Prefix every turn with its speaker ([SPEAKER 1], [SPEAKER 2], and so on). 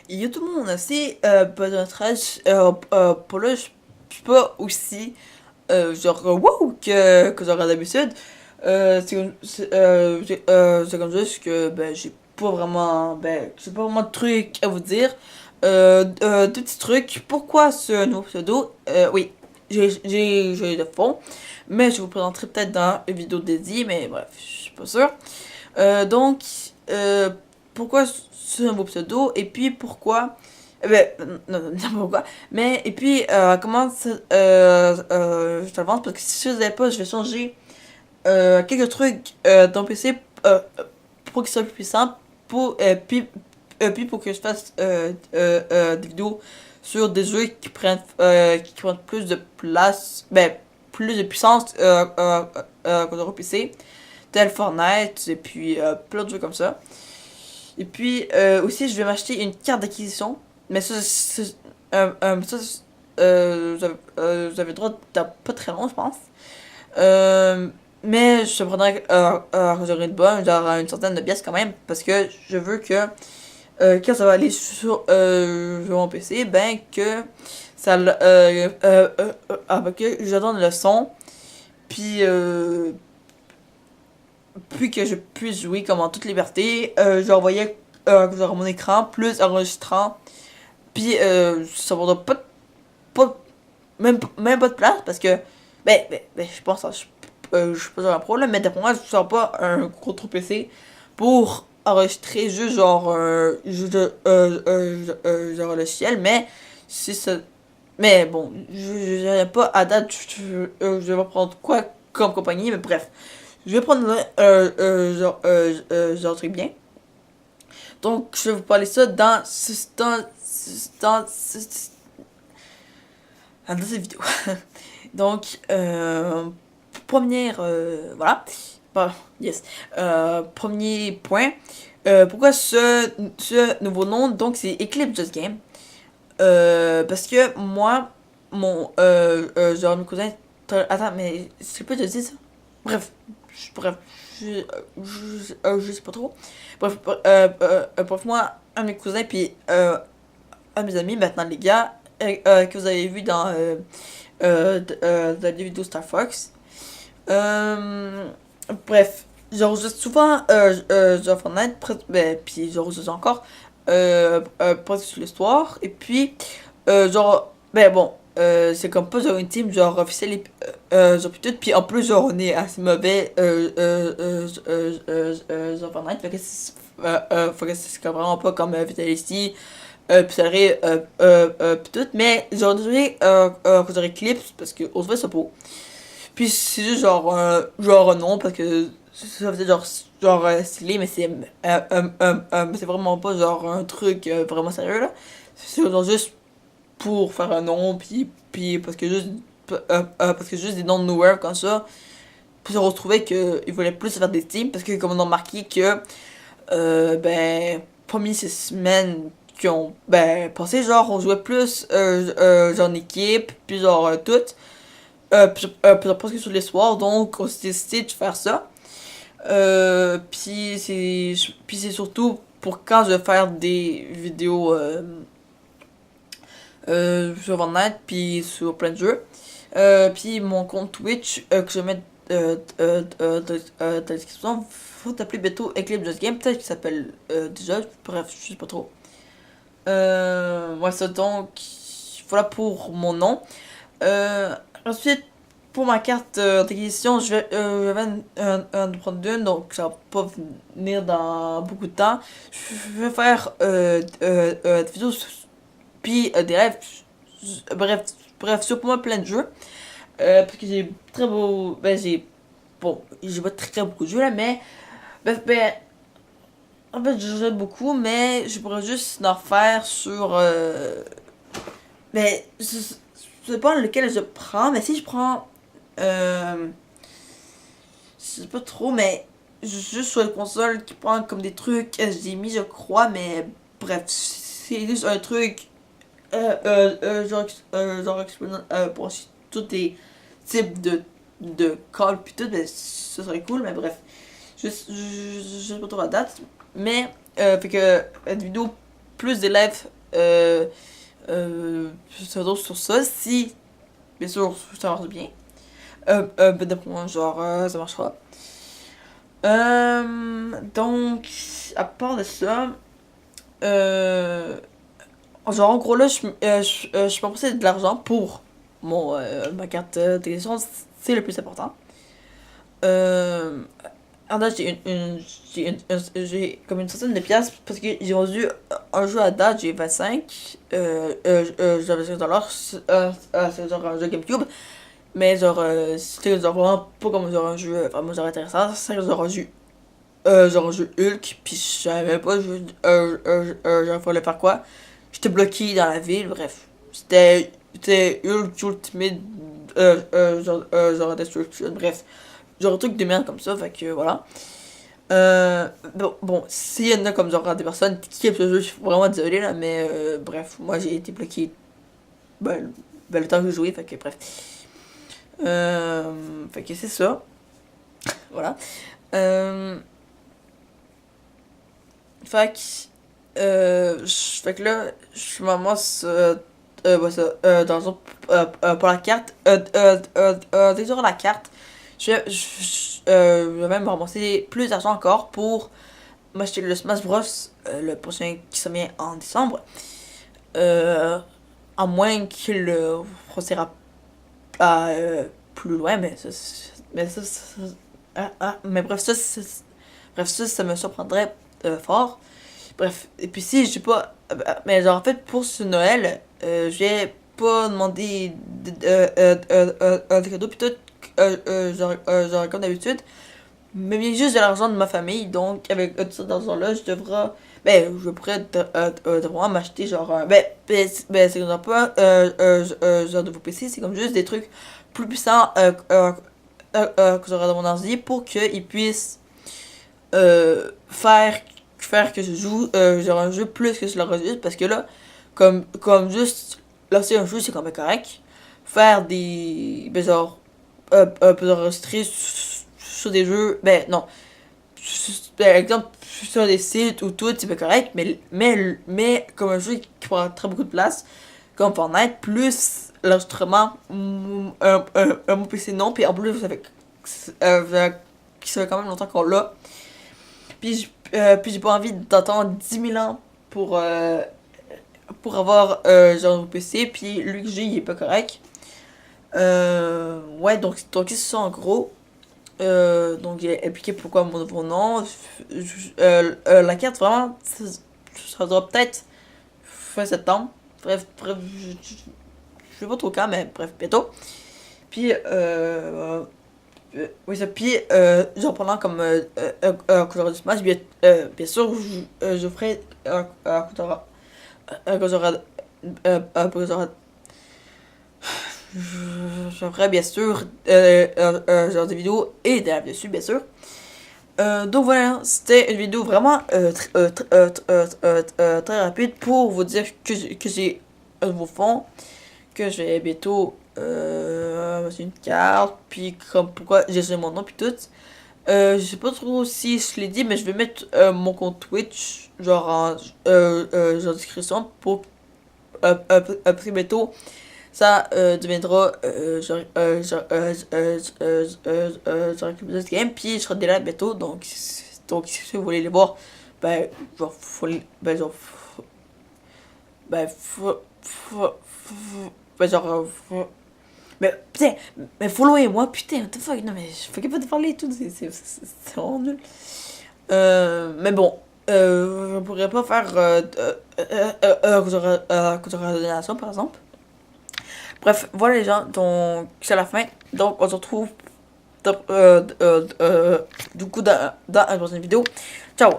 [SPEAKER 1] Yo tout le monde, c'est Benoît Raj. Pour là, je suis pas aussi wow que j'aurais d'habitude. C'est comme juste que j'ai pas vraiment de trucs à vous dire. Deux petits trucs. Pourquoi ce nouveau pseudo? Oui, j'ai de fond, mais je vous présenterai peut-être dans une vidéo dédiée, mais bref, je suis pas sûre. Donc, pourquoi ce nouveau pseudo? Et puis pourquoi... non, pourquoi? Mais, et puis, je te l'avance parce que si je ne savais pas, je vais changer quelques trucs dans le PC pour qu'il soit plus puissant. Puis pour que je fasse des vidéos sur des jeux qui prennent plus de place, plus de puissance que sur le PC, tel Fortnite, et puis plein de jeux comme ça. Et puis aussi, je vais m'acheter une carte d'acquisition. Mais vous avez le droit de pas très long, je pense. Euh, mais je prendrai j'aurai une bonne, genre une centaine de pièces quand même. Parce que je veux que quand ça va aller sur mon PC, ben que que j'entende le son. Puis, puis que je puisse jouer comme en toute liberté. J'envoyais genre mon écran plus enregistrant. Puis ça prendra même pas de place parce que je pense que je suis pas sur un pro là, mais d'après moi, je sors pas un gros trop PC pour enregistrer juste genre le ciel, mais c'est ça. Mais bon, je n'ai pas à date, je vais prendre quoi comme compagnie, mais bref. Je vais prendre genre un truc bien. Donc, je vais vous parler ça dans, dans cette vidéo. Donc, première, voilà. Yes. Premier point. Pourquoi ce nouveau nom? Donc, c'est Eclipse Just Game. Parce que moi, genre, mes cousins. Attends, mais c'est pas de dire ça? Bref, bref, je sais pas trop. Bref, moi, un de mes cousins, puis un de mes amis, maintenant les gars, que vous avez vu dans les vidéos Star Fox. Bref, j'enregistre souvent genre Fortnite, puis j'enregistre encore presque sur l'histoire. Et puis, c'est comme pas genre une team genre officielle et genre puis tout. Puis en plus, genre on est assez mauvais genre Fortnite. Fait que c'est vraiment pas comme Vitality. Puis ça aurait puis tout. Mais genre désolé que j'aurais Eclipse parce que on se fait ça pour. Puis c'est juste genre un nom parce que ça faisait genre stylé, mais c'est vraiment pas genre un truc vraiment sérieux là. C'est genre juste pour faire un nom, puis parce que juste des noms de nowhere comme ça. Puis on se trouvait qu'ils voulaient plus faire des teams parce que comme on a remarqué que parmi ces semaines qui ont passé, genre on jouait plus genre en équipe, puis genre toutes. Presque tous les soirs, donc on s'est décidé de faire ça. Puis c'est surtout pour quand je vais faire des vidéos sur Fortnite, puis sur plein de jeux. Puis mon compte Twitch que je vais mettre dans la description, faut t'appeler bientôt Eclipse Just Game, peut-être qu'il s'appelle déjà, bref, je sais pas trop. Ouais, ça donc, voilà pour mon nom. Ensuite, pour ma carte d'acquisition, je vais en prendre une, donc ça va pas venir dans beaucoup de temps. Je vais faire des vidéos, puis des rêves, bref, sur pour moi plein de jeux. Parce que j'ai très beau, j'ai pas très, très beaucoup de jeux là, mais, en fait, je joue beaucoup, mais je pourrais juste en refaire sur, je sais pas lequel je prends, mais si je prends je sais pas trop, mais juste sur les consoles qui prend comme des trucs HDMI, je crois, mais bref, c'est juste un truc pour acheter tous les types de calls puis tout, mais ce serait cool, mais bref, je sais pas trop la date, mais fait que une vidéo plus d'élèves sur ça, si, bien sûr, ça marche bien. D'après moi, genre, ça marchera. Donc, à part de ça, genre, en gros, là, je peux passer de l'argent pour ma carte d'élection, c'est le plus important. En date, j'ai comme une centaine de pièces parce que j'ai vendu un jeu à date, j'ai 25. J'avais 5 $, c'est genre un jeu GameCube. Mais genre, c'était genre vraiment pas comme genre un jeu vraiment genre intéressant. C'est genre un jeu Hulk, puis je savais même pas genre, fallait faire quoi. J'étais bloqué dans la ville, bref. C'était Hulk Ultimate, genre Destruction, bref. Genre un truc de merde comme ça, fait que voilà. Bon, s'il y en a comme genre des personnes qui aiment ce jeu, je suis vraiment désolé là, mais bref, moi j'ai été bloqué le temps que je jouais, fait que bref. Fait que c'est ça. Voilà. Fait que, fait que là, je m'amasse dans le pour la carte. Déjà la carte, je vais même ramasser plus d'argent encore pour m'acheter le Smash Bros. Le prochain qui se vient en décembre. À moins qu'il procédera à plus loin, mais bref, ça me surprendrait fort. Bref, et puis si je sais pas, mais genre en fait pour ce Noël, j'ai pas demandé de cadeaux, puis tout, genre comme d'habitude, mais bien juste de l'argent de ma famille, donc avec tout cet argent-là, je pourrais devoir m'acheter genre, c'est comme pas, genre de vos PC, c'est comme juste des trucs plus puissants que j'aurai dans mon ordi pour qu'ils puissent faire que je joue genre un jeu plus que je l'enregistre parce que là comme juste lancer un jeu c'est quand même correct faire des enregistrer sur des jeux non par exemple sur des sites ou tout c'est pas correct mais comme un jeu qui prend très beaucoup de place comme Fortnite plus l'enregistrement mon PC non puis en plus avec qui ça fait quand même longtemps qu'on l'a puis j'ai pas envie d'attendre 10 000 ans pour avoir genre un PC. Puis lui que j'ai, il est pas correct. Ouais, donc c'est ça en gros. Donc j'ai expliqué pourquoi mon nouveau nom. La carte, vraiment, ça sera peut-être fin septembre. Bref, je sais pas trop quand, mais bref, bientôt. Puis, oui, ça, puis, genre pendant comme couleur du Smash, bien sûr, je ferai couleur couleur je ferai bien sûr genre des vidéos et des lives dessus, bien sûr. Donc voilà, c'était une vidéo vraiment très rapide pour vous dire que j'ai un nouveau fond, que je vais bientôt c'est une carte, puis comme pourquoi j'ai changé mon nom, puis tout. Je sais pas trop si je l'ai dit, mais je vais mettre mon compte Twitch, genre en description, pour après bientôt, ça deviendra genre Club Game, puis je serai déjà bientôt, donc si vous voulez les voir, ben, genre, ben, ben, genre, mais putain, mais followez-moi, putain, what the fuck, non mais je fais pas de parler et tout, c'est vraiment nul. Mais bon, je pourrais pas faire de donation par exemple. Bref, voilà les gens, donc c'est la fin. Donc on se retrouve du coup dans une prochaine vidéo. Ciao!